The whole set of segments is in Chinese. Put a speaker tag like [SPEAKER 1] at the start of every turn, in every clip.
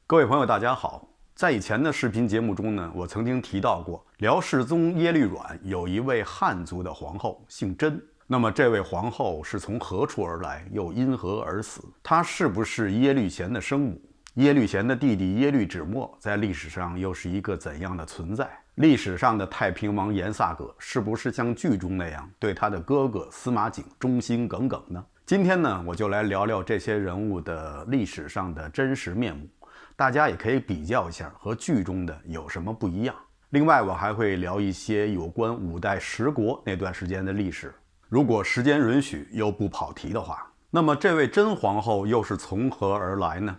[SPEAKER 1] 各位朋友，大家好。在以前的视频节目中呢，我曾经提到过，辽世宗耶律阮有一位汉族的皇后，姓甄。那么这位皇后是从何处而来，又因何而死？她是不是耶律贤的生母？耶律贤的弟弟耶律止墨在历史上又是一个怎样的存在？历史上的太平王延萨葛是不是像剧中那样对他的哥哥司马景忠心耿耿呢？今天呢，我就来聊聊这些人物的历史上的真实面目。大家也可以比较一下和剧中的有什么不一样。另外，我还会聊一些有关五代十国那段时间的历史。如果时间允许又不跑题的话，那么这位甄皇后又是从何而来呢？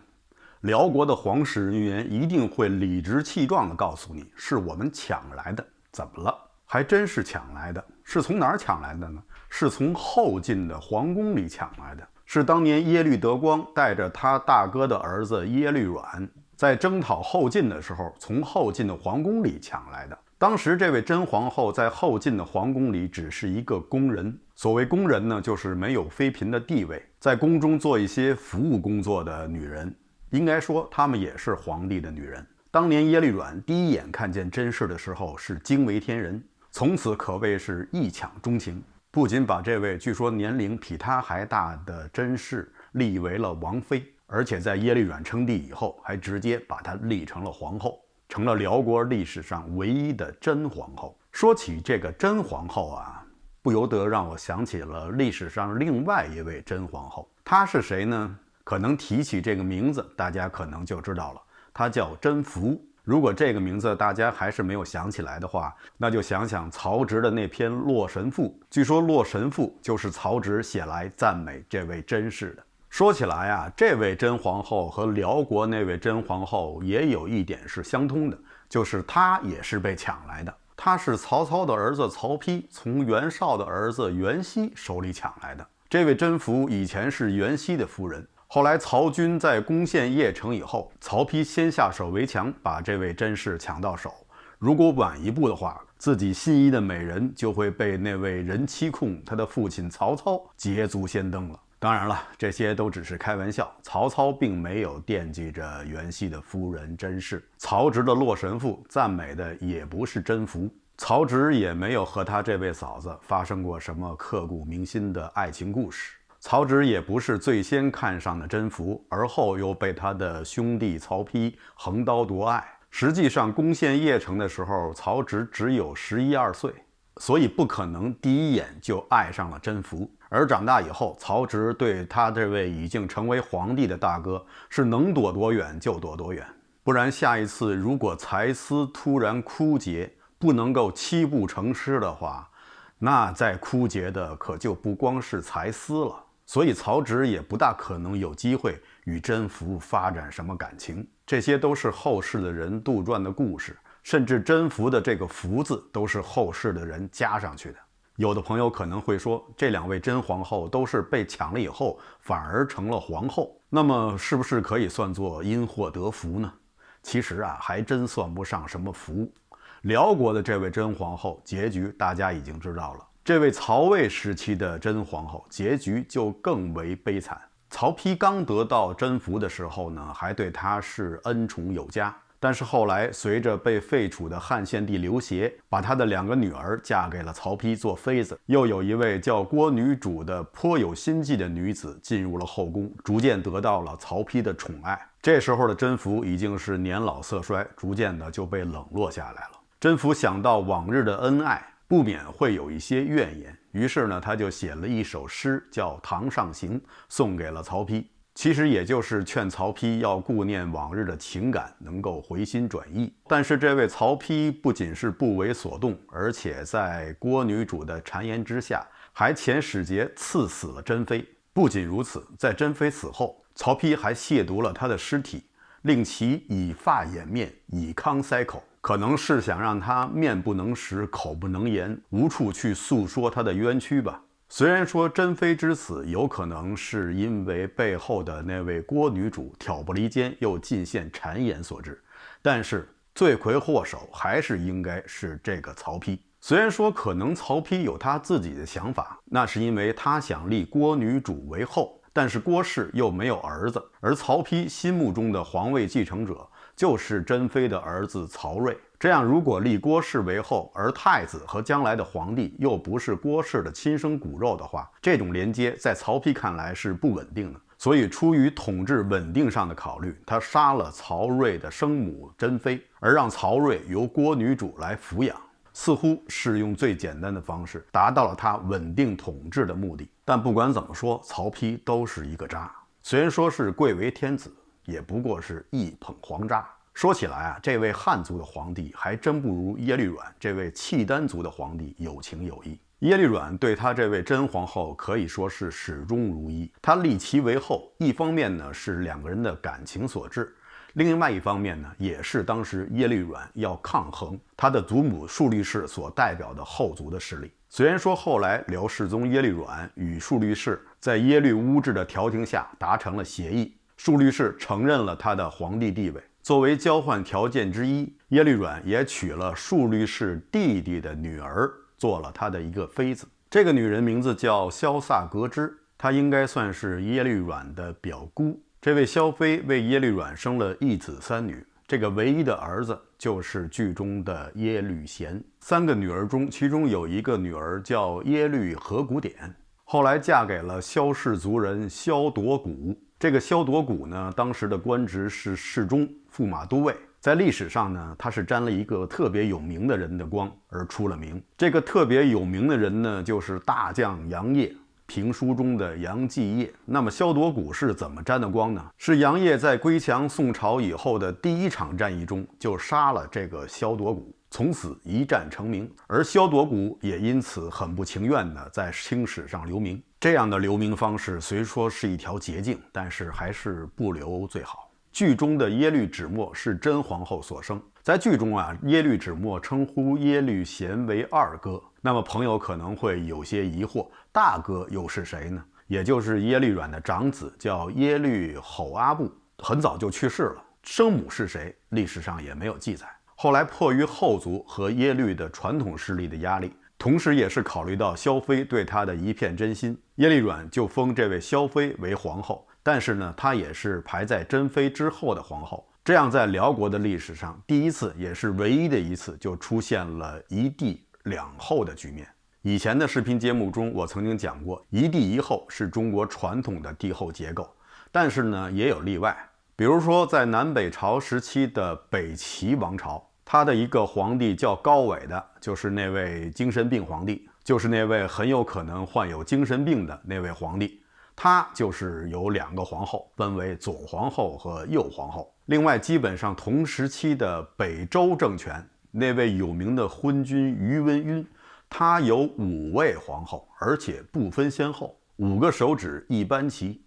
[SPEAKER 1] 辽国的皇室人员一定会理直气壮地告诉你，是我们抢来的。怎么了？还真是抢来的。是从哪儿抢来的呢？是从后晋的皇宫里抢来的。是当年耶律德光带着他大哥的儿子耶律阮在征讨后晋的时候，从后晋的皇宫里抢来的。当时这位甄皇后在后晋的皇宫里只是一个宫人。所谓宫人呢，就是没有妃嫔的地位，在宫中做一些服务工作的女人。应该说她们也是皇帝的女人。当年耶律阮第一眼看见甄氏的时候是惊为天人，从此可谓是一抢钟情，不仅把这位据说年龄比他还大的甄氏立为了王妃，而且在耶律阮称帝以后，还直接把她立成了皇后，成了辽国历史上唯一的甄皇后。说起这个甄皇后啊，不由得让我想起了历史上另外一位甄皇后。她是谁呢？可能提起这个名字，大家可能就知道了，她叫甄宓。如果这个名字大家还是没有想起来的话，那就想想曹植的那篇《洛神赋》。据说《洛神赋》就是曹植写来赞美这位甄氏的。说起来啊，这位甄皇后和辽国那位甄皇后也有一点是相通的，就是她也是被抢来的。她是曹操的儿子曹丕从袁绍的儿子袁熙手里抢来的。这位甄宓以前是袁熙的夫人。后来曹军在攻陷邺城以后，曹丕先下手为强，把这位甄氏抢到手。如果晚一步的话，自己心仪的美人就会被那位人妻控他的父亲曹操捷足先登了。当然了，这些都只是开玩笑，曹操并没有惦记着袁熙的夫人甄氏。曹植的《洛神赋》赞美的也不是甄宓，曹植也没有和他这位嫂子发生过什么刻骨铭心的爱情故事。曹植也不是最先看上的甄宓，而后又被他的兄弟曹丕横刀夺爱。实际上，攻陷邺城的时候，曹植只有11、12岁，所以不可能第一眼就爱上了甄宓。而长大以后，曹植对他这位已经成为皇帝的大哥是能躲多远就躲多远。不然下一次如果才思突然枯竭，不能够七步成诗的话，那再枯竭的可就不光是才思了。所以曹植也不大可能有机会与甄宓发展什么感情，这些都是后世的人杜撰的故事，甚至甄宓的这个宓字都是后世的人加上去的。有的朋友可能会说，这两位甄皇后都是被抢了以后反而成了皇后，那么是不是可以算作因祸得福呢？其实啊，还真算不上什么福。辽国的这位甄皇后结局大家已经知道了，这位曹魏时期的甄皇后结局就更为悲惨。曹丕刚得到甄宓的时候呢，还对她是恩宠有加，但是后来随着被废除的汉献帝刘协把他的2个女儿嫁给了曹丕做妃子，又有一位叫郭女主的颇有心计的女子进入了后宫，逐渐得到了曹丕的宠爱。这时候的甄宓已经是年老色衰，逐渐的就被冷落下来了。甄宓想到往日的恩爱，不免会有一些怨言，于是呢，他就写了一首诗叫《堂上行》，送给了曹丕。其实也就是劝曹丕要顾念往日的情感，能够回心转意。但是这位曹丕不仅是不为所动，而且在郭女主的谗言之下，还遣使节赐死了甄妃。不仅如此，在甄妃死后，曹丕还亵渎了她的尸体，令其以发掩面，以糠塞口。可能是想让他面不能食，口不能言，无处去诉说他的冤屈吧。虽然说甄妃之死有可能是因为背后的那位郭女主挑拨离间又进献谗言所致，但是罪魁祸首还是应该是这个曹丕。虽然说可能曹丕有他自己的想法，那是因为他想立郭女主为后，但是郭氏又没有儿子，而曹丕心目中的皇位继承者就是珍妃的儿子曹睿。这样，如果立郭氏为后，而太子和将来的皇帝又不是郭氏的亲生骨肉的话，这种连接在曹丕看来是不稳定的。所以，出于统治稳定上的考虑，他杀了曹睿的生母珍妃，而让曹睿由郭女主来抚养，似乎是用最简单的方式达到了他稳定统治的目的。但不管怎么说，曹丕都是一个渣。虽然说是贵为天子，也不过是一捧黄渣。说起来啊，这位汉族的皇帝还真不如耶律阮这位契丹族的皇帝有情有义。耶律阮对他这位真皇后可以说是始终如一。他立其为后，一方面呢是两个人的感情所致，另外一方面呢也是当时耶律阮要抗衡他的祖母述律氏所代表的后族的势力。虽然说后来辽世宗耶律阮与述律氏在耶律乌质的调停下达成了协议，述律氏承认了他的皇帝地位。作为交换条件之一，耶律阮也娶了述律氏弟弟的女儿，做了他的一个妃子。这个女人名字叫萧萨格之，她应该算是耶律阮的表姑。这位萧妃为耶律阮生了一子三女，这个唯一的儿子就是剧中的耶律贤。三个女儿中，其中有一个女儿叫耶律和古典，后来嫁给了萧氏族人萧铎古。这个萧铎古呢，当时的官职是侍中、驸马都尉。在历史上呢，他是沾了一个特别有名的人的光而出了名。这个特别有名的人呢，就是大将杨业，评书中的杨继业。那么萧铎古是怎么沾的光呢？是杨业在归降宋朝以后的第一场战役中就杀了这个萧铎古，从此一战成名。而萧铎古也因此很不情愿地在清史上留名。这样的留名方式虽说是一条捷径，但是还是不留最好。剧中的耶律芷墨是真皇后所生。在剧中啊，耶律芷墨称呼耶律贤为二哥。那么朋友可能会有些疑惑，大哥又是谁呢？也就是耶律阮的长子，叫耶律吼阿部，很早就去世了。生母是谁，历史上也没有记载。后来迫于后族和耶律的传统势力的压力，同时也是考虑到萧妃对他的一片真心，耶律阮就封这位萧妃为皇后。但是呢，她也是排在珍妃之后的皇后。这样在辽国的历史上，第一次也是唯一的一次，就出现了一帝两后的局面。以前的视频节目中，我曾经讲过，一帝一后是中国传统的帝后结构，但是呢，也有例外。比如说，在南北朝时期的北齐王朝，他的一个皇帝叫高纬的，就是那位精神病皇帝，就是那位很有可能患有精神病的那位皇帝。他就是有两个皇后，分为左皇后和右皇后。另外，基本上同时期的北周政权，那位有名的昏君于文赟，他有5位皇后，而且不分先后，5个手指一般齐。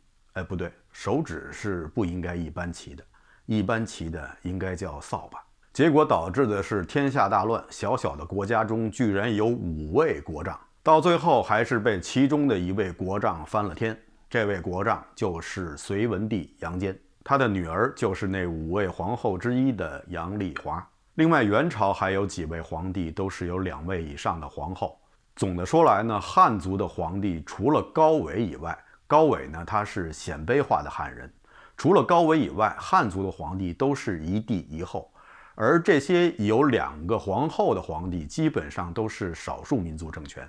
[SPEAKER 1] 不对，手指是不应该一般齐的，一般齐的应该叫扫把。结果导致的是天下大乱，小小的国家中居然有5位国丈，到最后还是被其中的一位国丈翻了天。这位国丈就是隋文帝杨坚，他的女儿就是那5位皇后之一的杨丽华。另外，元朝还有几位皇帝都是有2位以上的皇后。总的说来呢，汉族的皇帝除了高纬以外，高纬呢他是鲜卑化的汉人，除了高纬以外，汉族的皇帝都是一帝一后。而这些有2个皇后的皇帝基本上都是少数民族政权。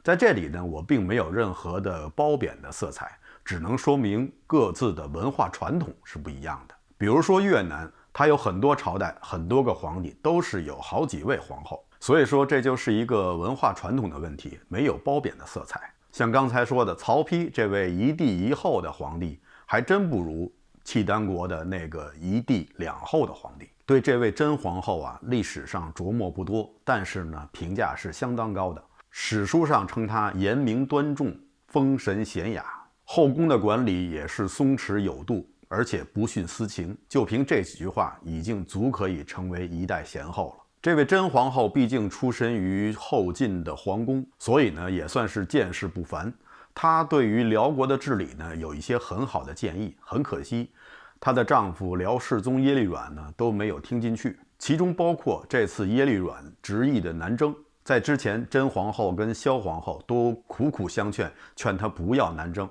[SPEAKER 1] 在这里呢，我并没有任何的褒贬的色彩，只能说明各自的文化传统是不一样的。比如说越南，它有很多朝代，很多个皇帝，都是有好几位皇后，所以说这就是一个文化传统的问题，没有褒贬的色彩。像刚才说的曹丕这位一帝一后的皇帝，还真不如契丹国的那个一帝2后的皇帝。对这位真皇后啊，历史上琢磨不多，但是呢，评价是相当高的。史书上称她严明端重，风神娴雅，后宫的管理也是松弛有度，而且不徇私情。就凭这几句话，已经足可以成为一代贤后了。这位真皇后毕竟出身于后晋的皇宫，所以呢也算是见识不凡。她对于辽国的治理呢有一些很好的建议，很可惜她的丈夫辽世宗耶律阮呢都没有听进去，其中包括这次耶律阮执意的南征。在之前，真皇后跟萧皇后都苦苦相劝，劝她不要南征。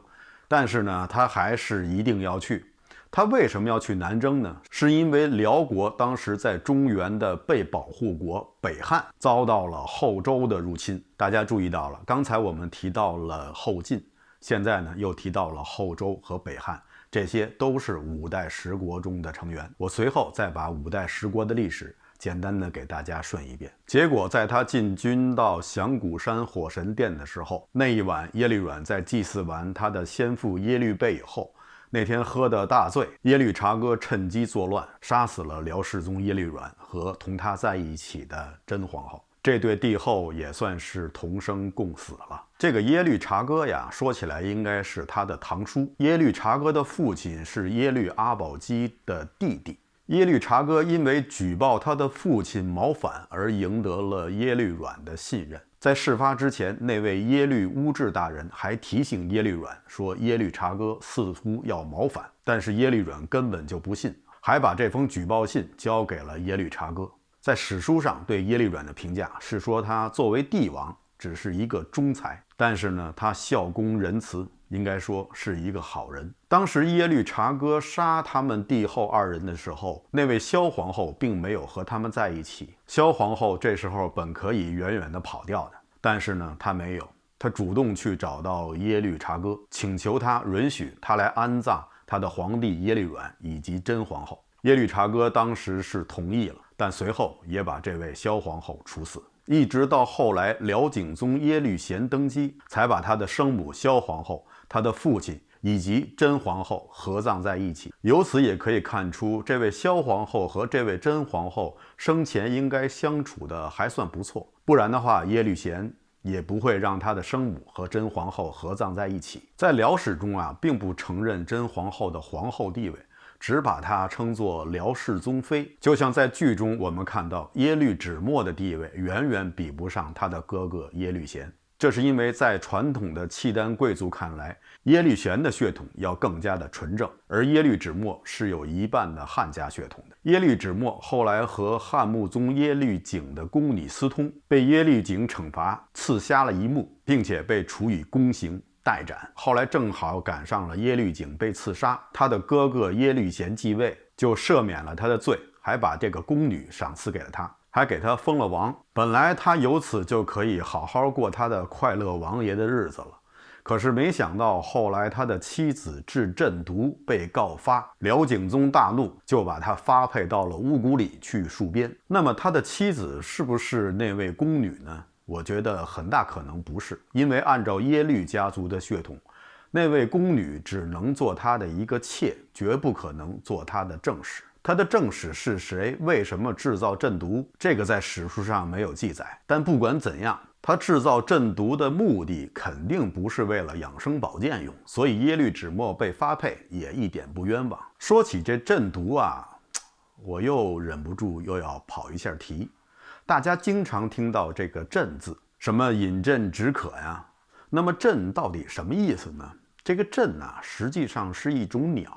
[SPEAKER 1] 但是呢，他还是一定要去。他为什么要去南征呢？是因为辽国当时在中原的被保护国北汉遭到了后周的入侵。大家注意到了，刚才我们提到了后晋，现在呢又提到了后周和北汉，这些都是五代十国中的成员。我随后再把五代十国的历史简单的给大家顺一遍。结果在他进军到响鼓山火神殿的时候，那一晚耶律阮在祭祀完他的先父耶律倍以后，那天喝得大醉，耶律察哥趁机作乱，杀死了辽世宗耶律阮和同他在一起的真皇后。这对帝后也算是同生共死了。这个耶律察哥呀，说起来应该是他的堂叔。耶律察哥的父亲是耶律阿保机的弟弟。耶律察哥因为举报他的父亲谋反而赢得了耶律阮的信任。在事发之前，那位耶律乌质大人还提醒耶律阮说耶律察哥似乎要谋反，但是耶律阮根本就不信，还把这封举报信交给了耶律察哥。在史书上对耶律阮的评价是说，他作为帝王只是一个忠才，但是呢，他孝恭仁慈，应该说是一个好人。当时耶律察哥杀他们帝后二人的时候，那位萧皇后并没有和他们在一起。萧皇后这时候本可以远远地跑掉的，但是呢，她没有，她主动去找到耶律察哥，请求他允许他来安葬他的皇帝耶律阮以及真皇后。耶律察哥当时是同意了，但随后也把这位萧皇后处死。一直到后来辽景宗耶律贤登基，才把他的生母萧皇后、他的父亲以及真皇后合葬在一起。由此也可以看出，这位萧皇后和这位真皇后生前应该相处的还算不错，不然的话耶律贤也不会让他的生母和真皇后合葬在一起。在辽史中啊，并不承认真皇后的皇后地位，只把她称作辽世宗妃。就像在剧中我们看到耶律止墨的地位远远比不上他的哥哥耶律贤，这是因为在传统的契丹贵族看来，耶律贤的血统要更加的纯正，而耶律止墨是有一半的汉家血统的。耶律止墨后来和汉穆宗耶律景的宫女私通，被耶律景惩罚，刺瞎了一目，并且被处以宫刑待斩。后来正好赶上了耶律景被刺杀，他的哥哥耶律贤继位，就赦免了他的罪，还把这个宫女赏赐给了他，还给他封了王。本来他由此就可以好好过他的快乐王爷的日子了。可是没想到后来他的妻子治鸩毒被告发，辽景宗大怒，就把他发配到了乌古里去戍边。那么他的妻子是不是那位宫女呢？我觉得很大可能不是，因为按照耶律家族的血统，那位宫女只能做他的一个妾，绝不可能做他的正室。他的正室是谁？为什么制造鸩毒？这个在史书上没有记载。但不管怎样，他制造鸩毒的目的肯定不是为了养生保健用，所以耶律止墨被发配也一点不冤枉。说起这鸩毒啊，我又忍不住又要跑一下题。大家经常听到这个鸩字，什么饮鸩止渴呀，那么鸩到底什么意思呢？这个鸩啊，实际上是一种鸟，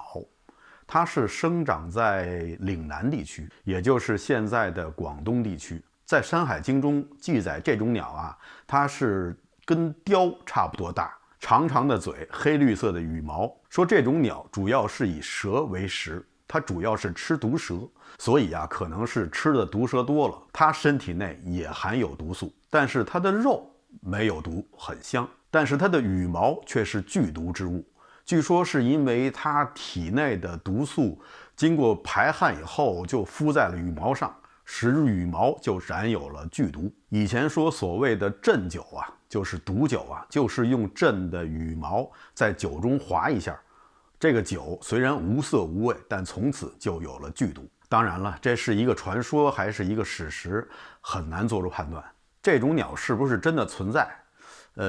[SPEAKER 1] 它是生长在岭南地区，也就是现在的广东地区。在《山海经》中记载，这种鸟啊，它是跟雕差不多大，长长的嘴，黑绿色的羽毛。说这种鸟主要是以蛇为食，它主要是吃毒蛇，所以啊，可能是吃的毒蛇多了，它身体内也含有毒素，但是它的肉没有毒，很香，但是它的羽毛却是剧毒之物。据说是因为它体内的毒素经过排汗以后就敷在了羽毛上，使羽毛就染有了剧毒。以前说所谓的鸩酒啊，就是毒酒啊，就是用鸩的羽毛在酒中划一下，这个酒虽然无色无味，但从此就有了剧毒。当然了，这是一个传说还是一个史实，很难做出判断。这种鸟是不是真的存在？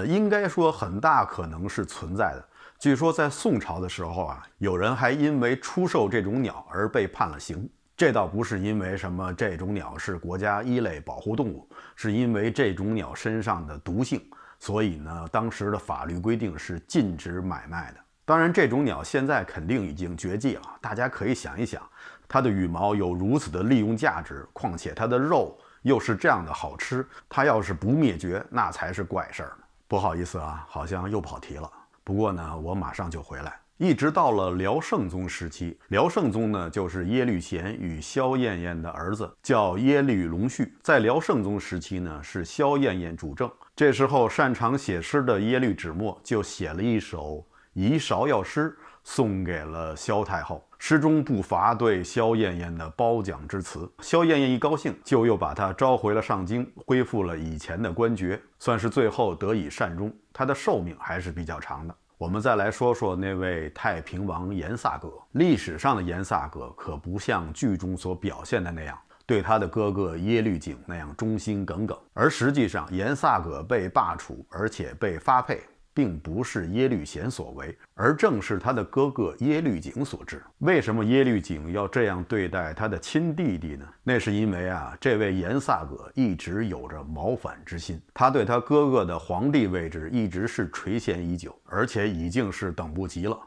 [SPEAKER 1] 应该说很大可能是存在的。据说在宋朝的时候啊，有人还因为出售这种鸟而被判了刑。这倒不是因为什么这种鸟是国家一类保护动物，是因为这种鸟身上的毒性，所以呢，当时的法律规定是禁止买卖的。当然，这种鸟现在肯定已经绝迹了。大家可以想一想，它的羽毛有如此的利用价值，况且它的肉又是这样的好吃，它要是不灭绝，那才是怪事儿呢。不好意思啊，好像又跑题了。不不过呢，我马上就回来。一直到了辽圣宗时期，辽圣宗呢就是耶律贤与萧燕燕的儿子，叫耶律隆绪。在辽圣宗时期呢，是萧燕燕主政。这时候擅长写诗的耶律止墨就写了一首遗芍药诗，送给了萧太后。诗中不乏对萧燕燕的褒奖之词。萧燕燕一高兴，就又把她召回了上京，恢复了以前的官爵，算是最后得以善终。她的寿命还是比较长的。我们再来说说那位太平王颜萨格。历史上的颜萨格可不像剧中所表现的那样，对他的哥哥耶律璟那样忠心耿耿，而实际上颜萨格被罢黜，而且被发配，并不是耶律贤所为，而正是他的哥哥耶律璟所致。为什么耶律璟要这样对待他的亲弟弟呢？那是因为这位颜萨格一直有着谋反之心，他对他哥哥的皇帝位置一直是垂涎已久，而且已经是等不及了。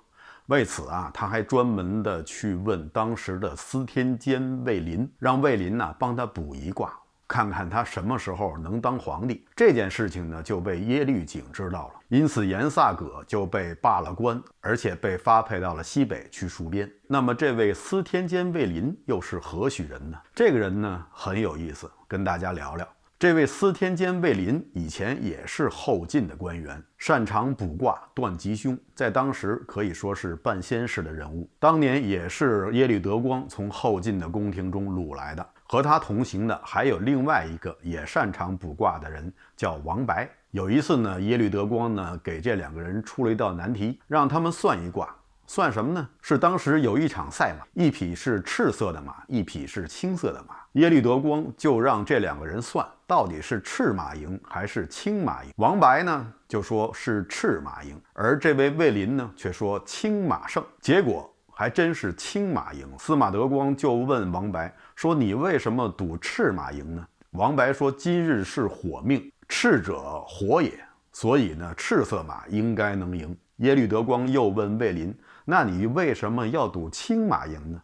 [SPEAKER 1] 为此他还专门的去问当时的司天监卫林，让卫林帮他卜一卦，看看他什么时候能当皇帝。这件事情呢就被耶律璟知道了，因此颜萨格就被罢了官，而且被发配到了西北去戍边。那么这位司天监卫林又是何许人呢？这个人呢很有意思，跟大家聊聊。这位司天监卫林以前也是后晋的官员，擅长卜卦断吉凶，在当时可以说是半仙式的人物。当年也是耶律德光从后晋的宫廷中掳来的。和他同行的还有另外一个也擅长卜卦的人，叫王白。有一次呢，耶律德光呢给这两个人出了一道难题，让他们算一卦。算什么呢？是当时有一场赛马，一匹是赤色的马，一匹是青色的马。耶律德光就让这两个人算，到底是赤马赢还是青马赢。王白呢就说是赤马赢，而这位卫林呢却说青马胜。结果还真是青马赢。司马德光就问王白说：“你为什么赌赤马赢呢？”王白说：“今日是火命，赤者火也，所以呢，赤色马应该能赢。”耶律德光又问卫林：“那你为什么要赌青马赢呢？”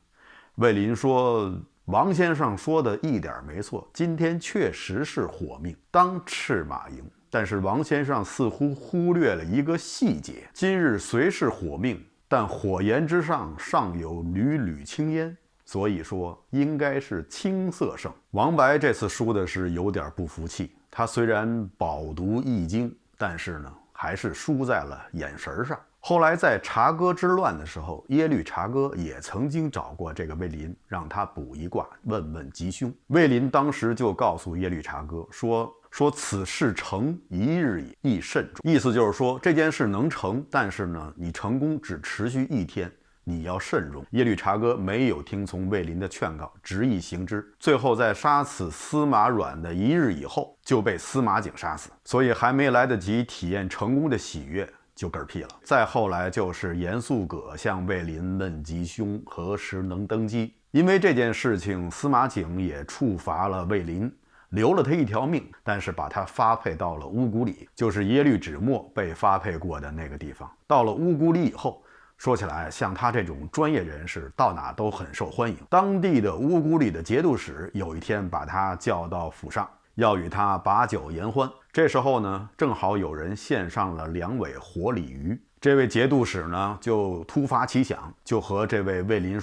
[SPEAKER 1] 卫林说：“王先生说的一点没错，今天确实是火命，当赤马赢。但是王先生似乎忽略了一个细节，今日虽是火命，但火焰之上尚有缕缕青烟，所以说应该是青色胜。”王白这次输的是有点不服气，他虽然饱读易经，但是呢还是输在了眼神上。后来在察哥之乱的时候，耶律察哥也曾经找过这个卫林，让他卜一卦，问问吉凶。卫林当时就告诉耶律察哥说此事成一日亦慎重，意思就是说这件事能成，但是呢你成功只持续一天，你要慎重。耶律察哥没有听从卫林的劝告，执意行之，最后在杀死司马阮的一日以后就被司马景杀死，所以还没来得及体验成功的喜悦就嗝屁了。再后来就是严肃葛向卫林问吉凶，何时能登基。因为这件事情，司马景也处罚了卫林，留了他一条命，但是把他发配到了乌古里，就是耶律止墨被发配过的那个地方。到了乌古里以后，说起来像他这种专业人士到哪都很受欢迎。当地的乌古里的节度使有一天把他叫到府上，要与他把酒言欢。这时候呢，正好有人献上了2尾活鲤鱼。这位节度使呢就突发奇想，就和这位卫林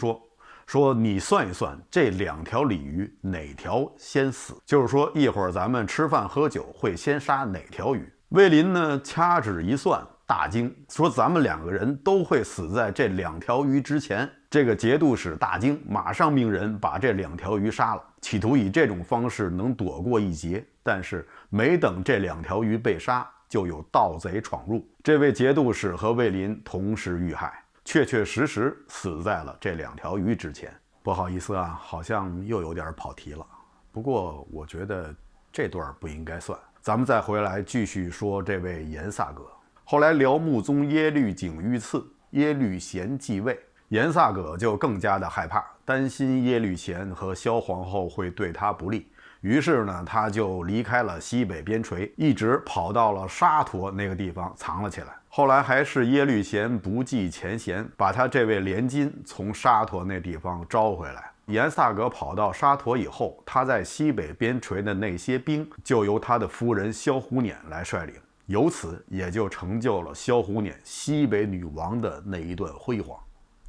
[SPEAKER 1] 说你算一算，这2条鲤鱼哪条先死？就是说一会儿咱们吃饭喝酒会先杀哪条鱼？卫林呢掐指一算，大惊，说咱们2个人都会死在这2条鱼之前。这个节度使大惊，马上命人把这2条鱼杀了，企图以这种方式能躲过一劫。但是没等这2条鱼被杀，就有盗贼闯入，这位节度使和卫林同时遇害，确确实实死在了这2条鱼之前。不好意思好像又有点跑题了，不过我觉得这段不应该算。咱们再回来继续说这位颜萨格。后来辽穆宗耶律璟遇刺，耶律贤继位，颜萨格就更加的害怕，担心耶律贤和萧皇后会对他不利，于是呢他就离开了西北边陲，一直跑到了沙陀那个地方藏了起来。后来还是耶律贤不计前嫌，把他这位连襟从沙陀那地方招回来。颜萨格跑到沙陀以后，他在西北边陲的那些兵就由他的夫人萧虎辇来率领，由此也就成就了萧虎辇西北女王的那一段辉煌。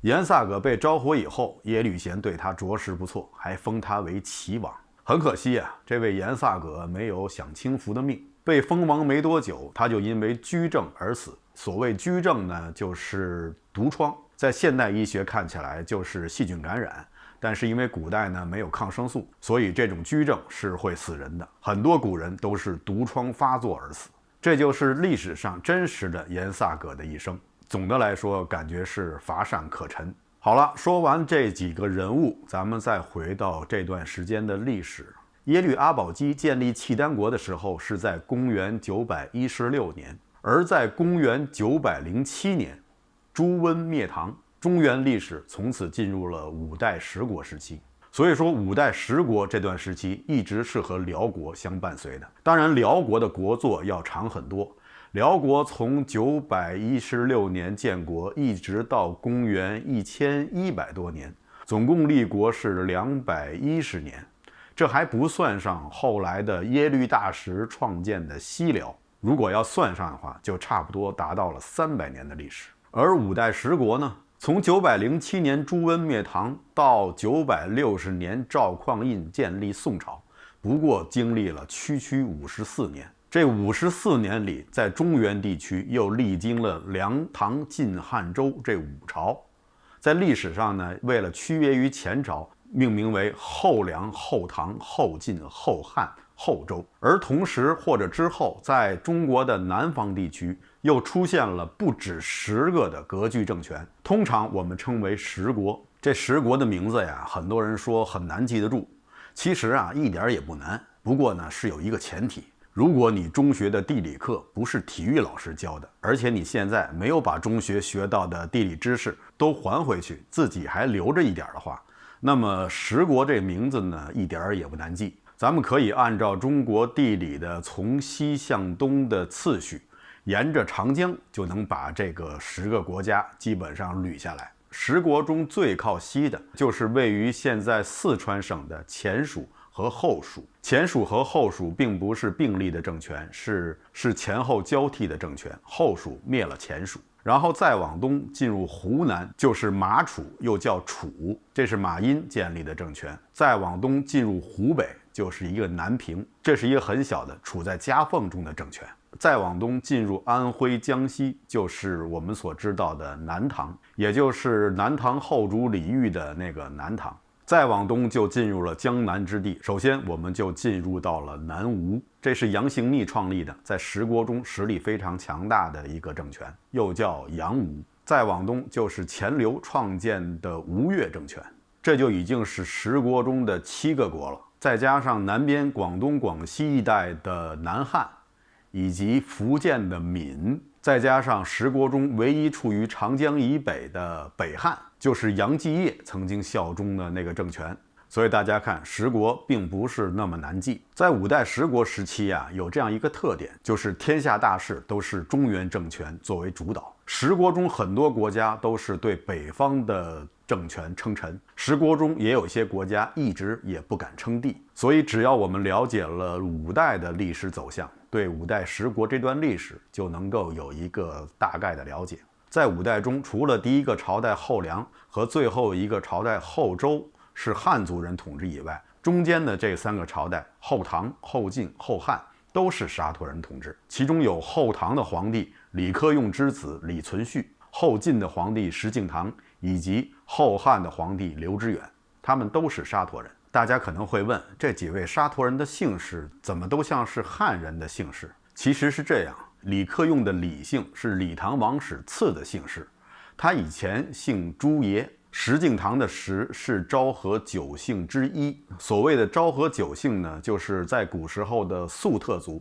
[SPEAKER 1] 颜萨葛被招活以后，耶律贤对他着实不错，还封他为齐王。很可惜啊，这位颜萨葛没有享清福的命，被封王没多久，他就因为居症而死。所谓居症呢，就是毒疮，在现代医学看起来就是细菌感染，但是因为古代呢没有抗生素，所以这种居症是会死人的。很多古人都是毒疮发作而死，这就是历史上真实的颜萨葛的一生。总的来说，感觉是乏善可陈。好了，说完这几个人物，咱们再回到这段时间的历史。耶律阿保机建立契丹国的时候是在公元916年，而在公元907年，朱温灭唐，中原历史从此进入了五代十国时期。所以说，五代十国这段时期一直是和辽国相伴随的。当然，辽国的国祚要长很多。辽国从916年建国，一直到公元1100多年，总共立国是210年。这还不算上后来的耶律大石创建的西辽，如果要算上的话，就差不多达到了300年的历史。而五代十国呢，从907年朱温灭唐到960年赵匡胤建立宋朝，不过经历了区区54年。这54年里，在中原地区又历经了梁、唐、晋、汉、周这5朝。在历史上呢，为了区别于前朝，命名为后梁、后唐、后晋、后汉、后周。而同时或者之后，在中国的南方地区又出现了不止10个的割据政权，通常我们称为十国。这十国的名字呀，很多人说很难记得住，其实啊一点也不难。不过呢，是有一个前提。如果你中学的地理课不是体育老师教的，而且你现在没有把中学学到的地理知识都还回去，自己还留着一点的话，那么十国这名字呢，一点也不难记。咱们可以按照中国地理的从西向东的次序，沿着长江就能把这个10个国家基本上捋下来。十国中最靠西的就是位于现在四川省的前蜀和后蜀。前蜀和后蜀并不是并立的政权，是前后交替的政权。后蜀灭了前蜀，然后再往东进入湖南，就是马楚，又叫楚，这是马殷建立的政权。再往东进入湖北，就是一个南平，这是一个很小的处在夹缝中的政权。再往东进入安徽、江西，就是我们所知道的南唐，也就是南唐后主李煜的那个南唐。再往东就进入了江南之地，首先我们就进入到了南吴，这是杨行密创立的，在十国中实力非常强大的一个政权，又叫杨吴。再往东就是钱镠创建的吴越政权，这就已经是十国中的7个国了，再加上南边广东、广西一带的南汉，以及福建的闽，再加上十国中唯一处于长江以北的北汉，就是杨继业曾经效忠的那个政权。所以大家看，十国并不是那么难记。在五代十国时期啊，有这样一个特点，就是天下大事都是中原政权作为主导。十国中很多国家都是对北方的政权称臣，十国中也有一些国家一直也不敢称帝。所以只要我们了解了五代的历史走向，对五代十国这段历史就能够有一个大概的了解。在五代中，除了第一个朝代后梁和最后一个朝代后周是汉族人统治以外，中间的这3个朝代后唐、后晋、后汉都是沙陀人统治。其中有后唐的皇帝李克用之子李存勖，后晋的皇帝石敬瑭，以及后汉的皇帝刘知远，他们都是沙陀人。大家可能会问，这几位沙陀人的姓氏怎么都像是汉人的姓氏？其实是这样，李克用的李姓是李唐王室赐的姓氏，他以前姓朱爷。石敬瑭的石是昭和9姓之一。所谓的昭和9姓呢，就是在古时候的粟特族，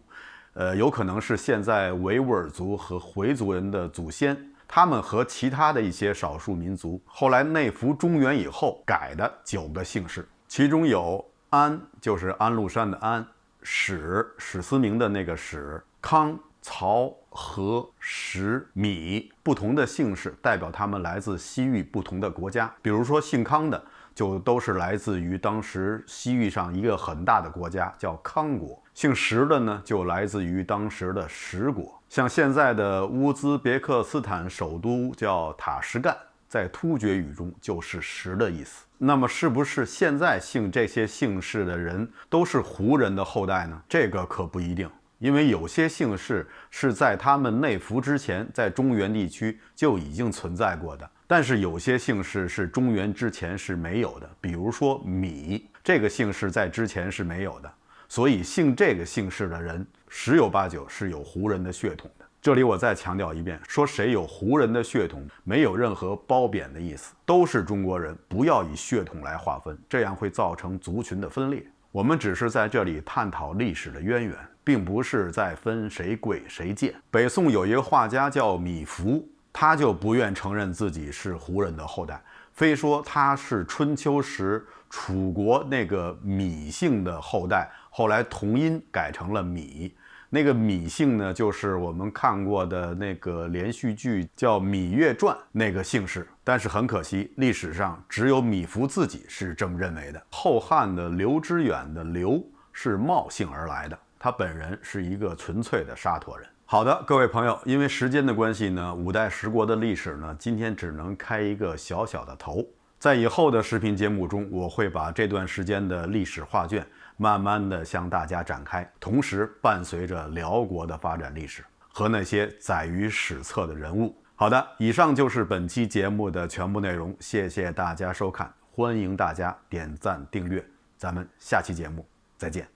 [SPEAKER 1] 有可能是现在维吾尔族和回族人的祖先。他们和其他的一些少数民族后来内服中原以后改的9个姓氏，其中有安，就是安禄山的安；史，史思明的那个史；康、曹、何、石、米，不同的姓氏代表他们来自西域不同的国家。比如说姓康的就都是来自于当时西域上一个很大的国家叫康国，姓石的呢就来自于当时的石国。像现在的乌兹别克斯坦首都叫塔什干，在突厥语中就是石的意思。那么是不是现在姓这些姓氏的人都是胡人的后代呢？这个可不一定，因为有些姓氏是在他们内服之前，在中原地区就已经存在过的。但是有些姓氏是中原之前是没有的，比如说芈，这个姓氏在之前是没有的，所以姓这个姓氏的人十有八九是有胡人的血统的。这里我再强调一遍，说谁有胡人的血统，没有任何褒贬的意思，都是中国人，不要以血统来划分，这样会造成族群的分裂。我们只是在这里探讨历史的渊源，并不是在分谁贵谁贱。北宋有一个画家叫芈孚，他就不愿承认自己是胡人的后代，非说他是春秋时楚国那个芈姓的后代，后来同音改成了芈。那个芈姓呢，就是我们看过的那个连续剧叫《芈月传》那个姓氏。但是很可惜，历史上只有芈孚自己是这么认为的。后汉的刘知远的刘是冒姓而来的，他本人是一个纯粹的沙陀人。好的，各位朋友，因为时间的关系呢，五代十国的历史呢，今天只能开一个小小的头。在以后的视频节目中，我会把这段时间的历史画卷慢慢的向大家展开，同时伴随着辽国的发展历史和那些载于史册的人物。好的，以上就是本期节目的全部内容，谢谢大家收看，欢迎大家点赞订阅，咱们下期节目再见。